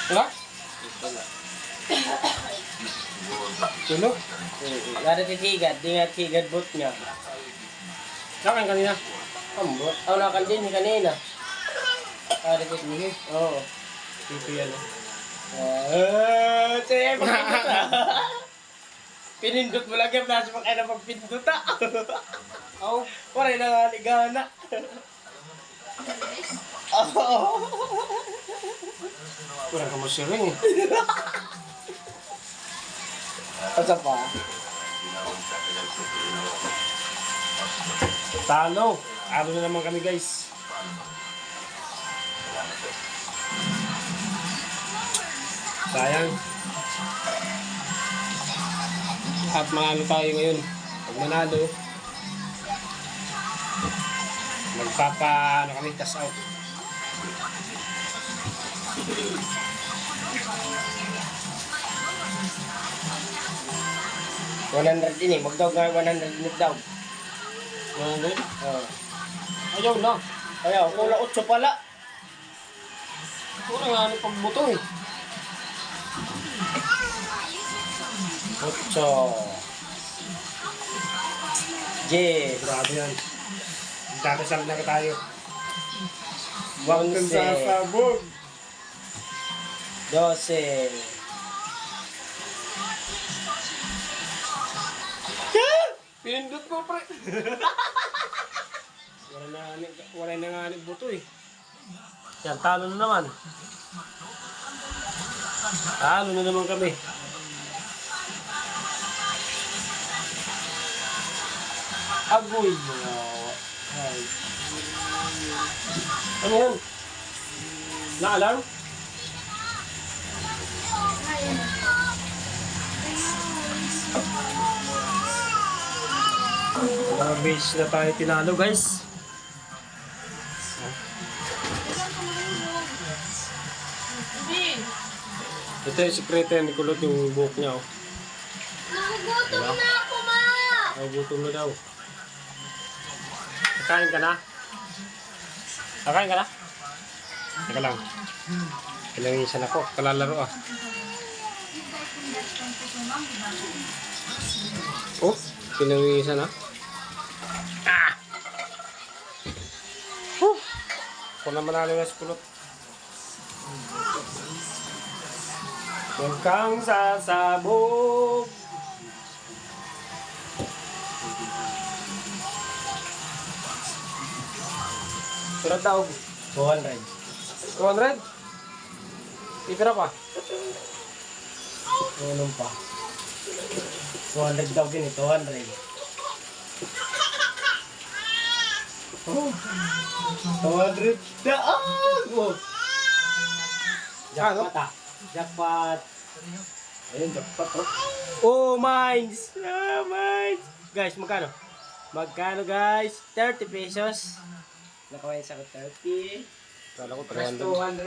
Wala? Tulog? Lari titigad, di nga tigad boot niya. Saan kanina? Ambot. Ako nakan din kanina. Lari titigad. Oo. Pipi yan. Sige, pagpindot pinindot mo lang yung nasa pang ay na pagpindot Oh. Waray na nga ligana. Kurang ka mo siring eh. Asa pa? Talo. Talo na naman kami guys. Sayang. At manalo tayo ngayon. Pag manalo, ano kami, cash out. $100 din eh. Magdaw nga 100 din daw. Ano? Oo. Ayaw na. Kaya, kula 8 pala. Kurang nga ano pagbuto eh. 8. Yes. Grabe yan. Magdadasal na tayo. Huwag Kung sasabog. 12. Pinindot ko pre. Wala na nga buto eh. Yan, talo na naman. Talo na naman kami. Agoy. Ay. Ano yan? Na-alarm? Base na tayo tinalo guys. Ito yung sekreto yan, kulot yung buhok niya. Nagugutom na ako, ma! Nagugutom na daw. Kakain ka na? Kakain ka na? Teka lang. Kailangisan ako. Kalalaro ah. Oh, kailangisan ah. Ah! Ako na manalo na sa kulot. Huwag kang sasabog. Surat daw. 200. 200? Ipira pa. Tulong pa. 200 daw din eh. 200. Oh. 200 daan! Oh. Jackpot ah. Jackpot. Ayun, jackpot oh. Oh, mines! Ah, mines! Guys, magkano? Magkano guys? 30 pesos. Nakawin sa 30. Kala ko Plus 300. 200.